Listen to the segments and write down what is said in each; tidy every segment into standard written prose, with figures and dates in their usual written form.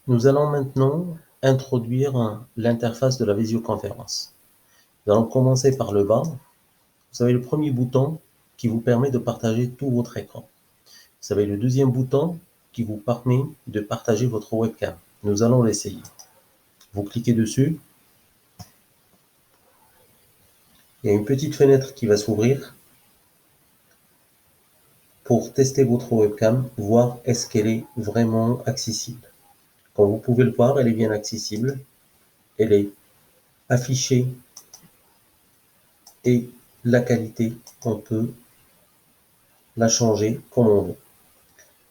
Nous allons maintenant introduire l'interface de la visioconférence. Nous allons commencer par le bas. Vous avez le premier bouton qui vous permet de partager tout votre écran. Vous avez le deuxième bouton qui vous permet de partager votre webcam. Nous allons l'essayer. Vous cliquez dessus. Il y a une petite fenêtre qui va s'ouvrir pour tester votre webcam, voir est-ce qu'elle est vraiment accessible. Comme vous pouvez le voir, elle est bien accessible. Elle est affichée et la qualité, on peut la changer comme on veut.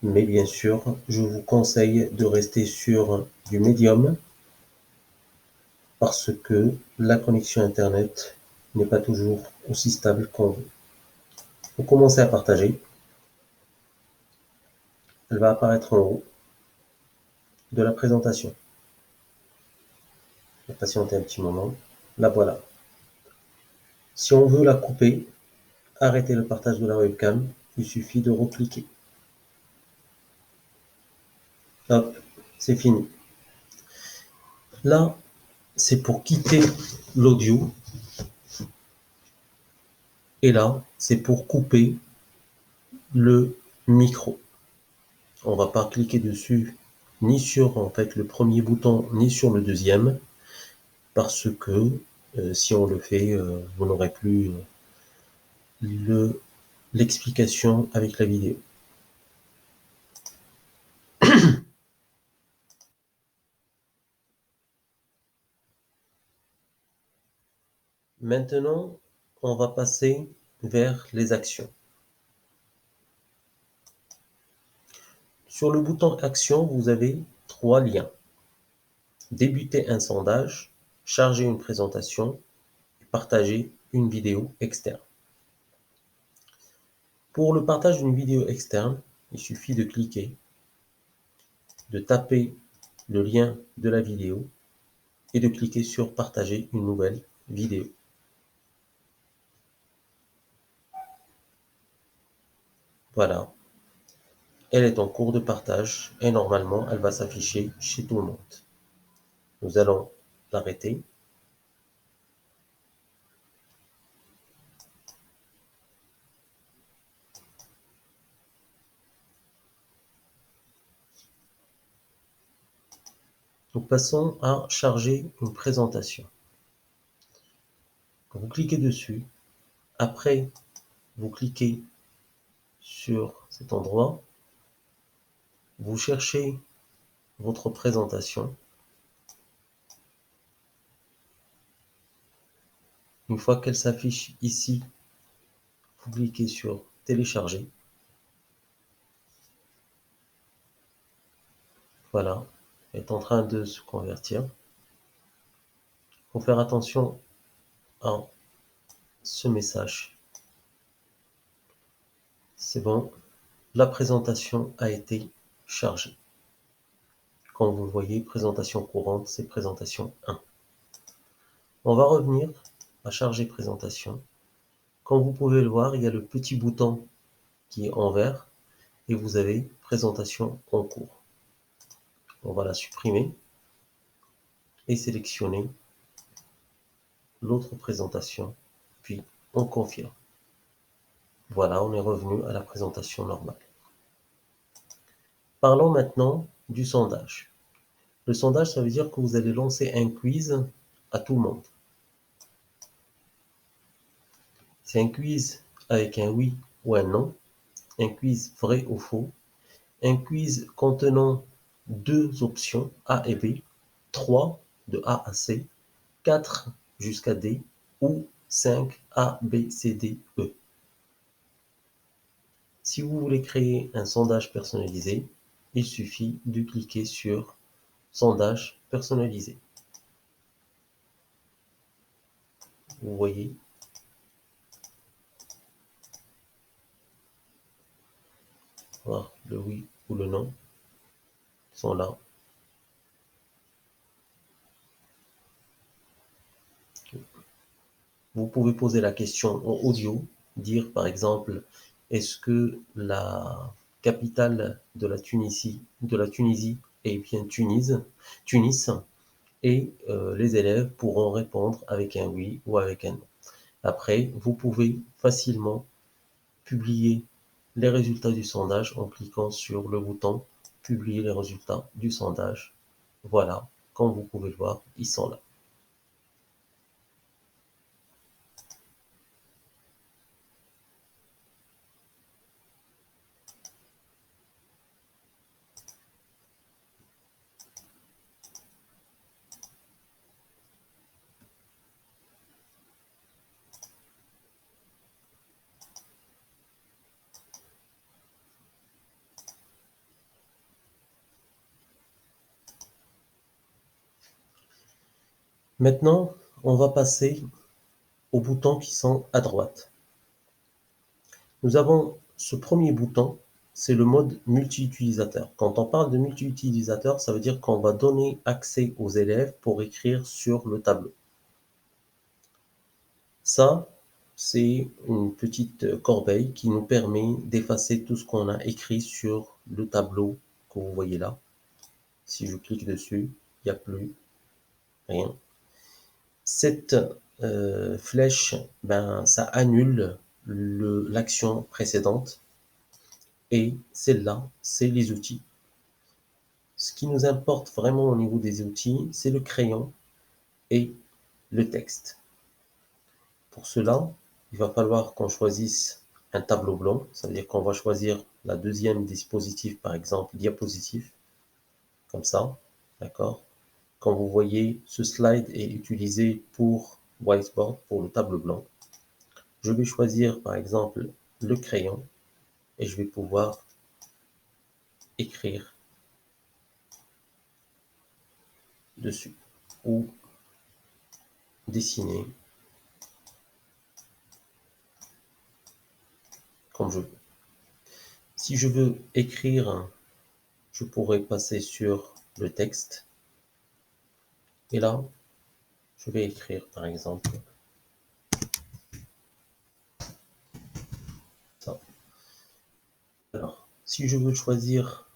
Mais bien sûr, je vous conseille de rester sur du médium parce que la connexion Internet n'est pas toujours aussi stable qu'on veut. Vous commencez à partager. Elle va apparaître en haut de la présentation. Je vais patienter un petit moment. La voilà. Si on veut la couper, arrêter le partage de la webcam, il suffit de recliquer. Hop, c'est fini. Là, c'est pour quitter l'audio. Et là, c'est pour couper le micro. On va pas cliquer dessus ni sur en fait le premier bouton ni sur le deuxième parce que si on le fait, vous n'aurez plus l'explication avec la vidéo. Maintenant, on va passer vers les actions. Sur le bouton Action, vous avez 3 liens. Débuter un sondage, charger une présentation et partager une vidéo externe. Pour le partage d'une vidéo externe, il suffit de cliquer, de taper le lien de la vidéo et de cliquer sur Partager une nouvelle vidéo. Voilà, elle est en cours de partage et normalement elle va s'afficher chez tout le monde. Nous allons l'arrêter. Nous passons à charger une présentation. Vous cliquez dessus. Après, vous cliquez sur cet endroit. Vous cherchez votre présentation. Une fois qu'elle s'affiche ici, vous cliquez sur Télécharger. Voilà, elle est en train de se convertir. Il faut faire attention à ce message. C'est bon, la présentation a été chargée. Comme vous le voyez, présentation courante, c'est présentation 1. On va revenir à charger présentation. Comme vous pouvez le voir, il y a le petit bouton qui est en vert et vous avez présentation en cours. On va la supprimer et sélectionner l'autre présentation, puis on confirme. Voilà, on est revenu à la présentation normale. Parlons maintenant du sondage. Le sondage, ça veut dire que vous allez lancer un quiz à tout le monde. C'est un quiz avec un oui ou un non, un quiz vrai ou faux, un quiz contenant 2 options A et B, 3 de A à C, 4 jusqu'à D ou 5 A, B, C, D, E. Si vous voulez créer un sondage personnalisé, il suffit de cliquer sur Sondage personnalisé. Vous voyez, voir le oui ou le non sont là. Vous pouvez poser la question en audio, dire par exemple, est-ce que la capitale de la Tunisie bien Tunis, et les élèves pourront répondre avec un oui ou avec un non. Après, vous pouvez facilement publier les résultats du sondage en cliquant sur le bouton publier les résultats du sondage. Voilà, comme vous pouvez le voir, ils sont là. Maintenant, on va passer aux boutons qui sont à droite. Nous avons ce premier bouton, c'est le mode multi-utilisateur. Quand on parle de multi-utilisateur, ça veut dire qu'on va donner accès aux élèves pour écrire sur le tableau. Ça, c'est une petite corbeille qui nous permet d'effacer tout ce qu'on a écrit sur le tableau que vous voyez là. Si je clique dessus, il n'y a plus rien. Cette flèche, ben, ça annule l'action précédente. Et celle-là, c'est les outils. Ce qui nous importe vraiment au niveau des outils, c'est le crayon et le texte. Pour cela, il va falloir qu'on choisisse un tableau blanc. Ça veut dire qu'on va choisir la deuxième dispositif, par exemple, diapositive, comme ça, d'accord? Quand vous voyez, ce slide est utilisé pour whiteboard, pour le tableau blanc. Je vais choisir, par exemple, le crayon et je vais pouvoir écrire dessus ou dessiner comme je veux. Si je veux écrire, je pourrais passer sur le texte. Et là, je vais écrire par exemple ça. Alors, si je veux choisir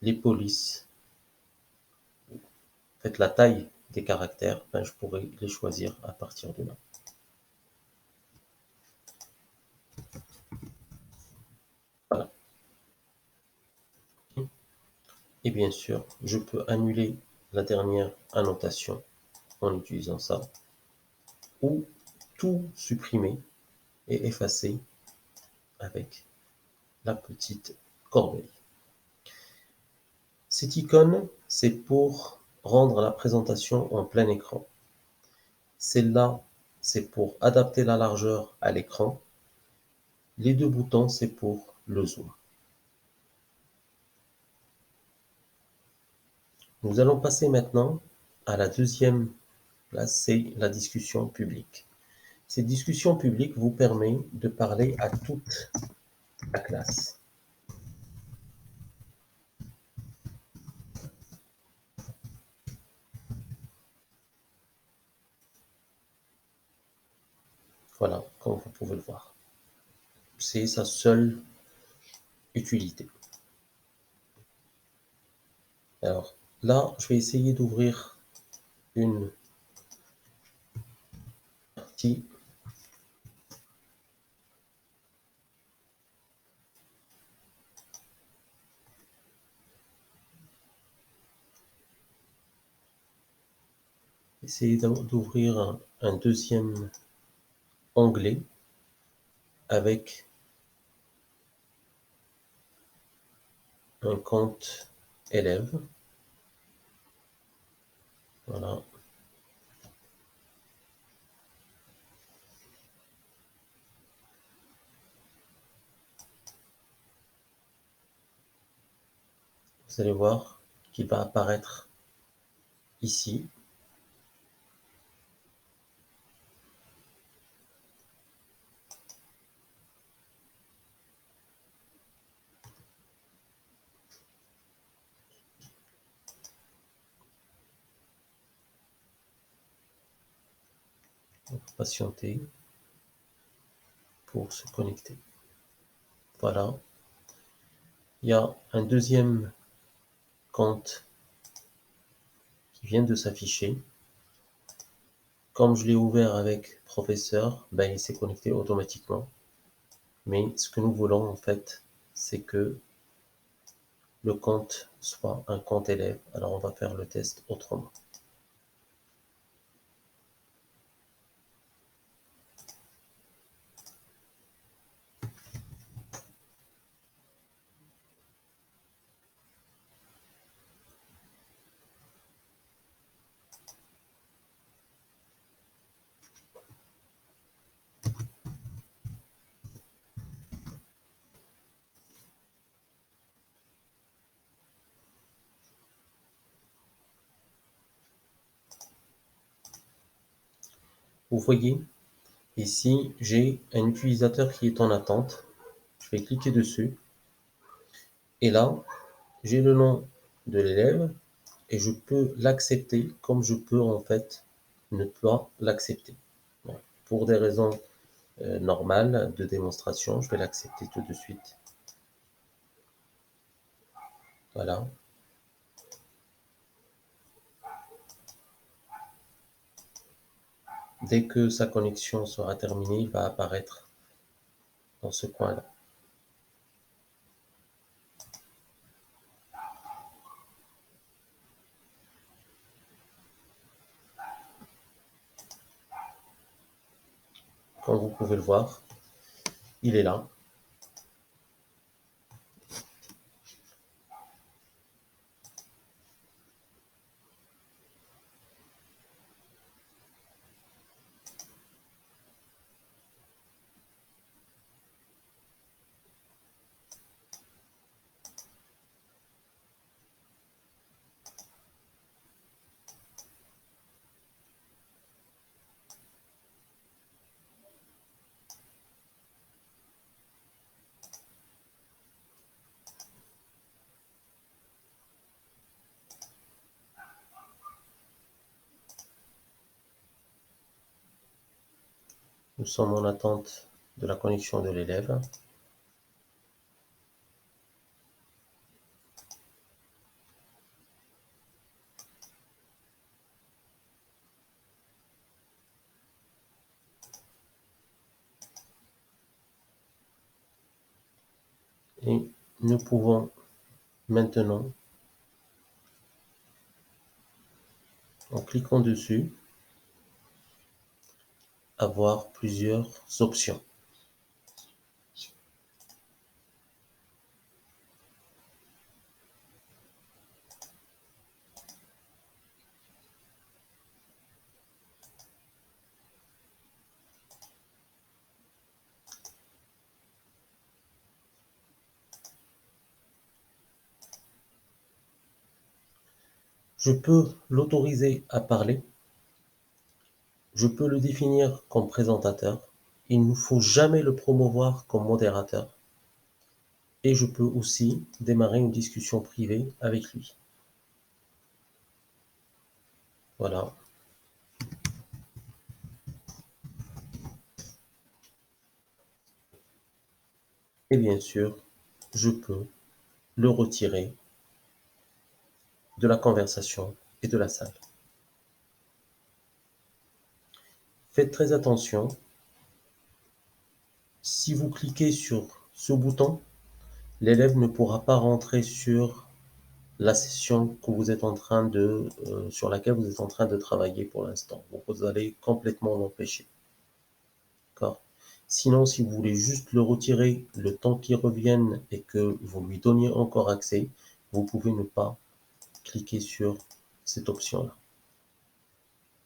les polices, en fait la taille des caractères, ben, je pourrais les choisir à partir de là. Voilà. Et bien sûr, je peux annuler la dernière annotation en utilisant ça, ou tout supprimer et effacer avec la petite corbeille. Cette icône, c'est pour rendre la présentation en plein écran. Celle-là, c'est pour adapter la largeur à l'écran. Les deux boutons, c'est pour le zoom. Nous allons passer maintenant à la deuxième place, c'est la discussion publique. Cette discussion publique vous permet de parler à toute la classe. Voilà, comme vous pouvez le voir. C'est sa seule utilité. Alors là, je vais essayer d'ouvrir une partie. Essayer d'ouvrir un deuxième onglet avec un compte élève. Voilà. Vous allez voir qu'il va apparaître ici. Donc, patienter pour se connecter. Voilà. Il y a un deuxième compte vient de s'afficher. Comme je l'ai ouvert avec professeur, il s'est connecté automatiquement. Mais ce que nous voulons en fait, c'est que le compte soit un compte élève. Alors on va faire le test autrement. Vous voyez, ici, j'ai un utilisateur qui est en attente. Je vais cliquer dessus. Et là, j'ai le nom de l'élève et je peux l'accepter comme je peux en fait ne pas l'accepter. Bon, pour des raisons normales de démonstration, je vais l'accepter tout de suite. Voilà. Dès que sa connexion sera terminée, il va apparaître dans ce coin-là. Comme vous pouvez le voir, il est là. Nous sommes en attente de la connexion de l'élève. Et nous pouvons maintenant, en cliquant dessus, avoir plusieurs options. Je peux l'autoriser à parler. Je peux le définir comme présentateur. Il ne faut jamais le promouvoir comme modérateur. Et je peux aussi démarrer une discussion privée avec lui. Voilà. Et bien sûr, je peux le retirer de la conversation et de la salle. Faites très attention. Si vous cliquez sur ce bouton, l'élève ne pourra pas rentrer sur la session que vous êtes en train sur laquelle vous êtes en train de travailler pour l'instant. Vous allez complètement l'empêcher. D'accord. Sinon, si vous voulez juste le retirer le temps qu'il revienne et que vous lui donniez encore accès, vous pouvez ne pas cliquer sur cette option-là.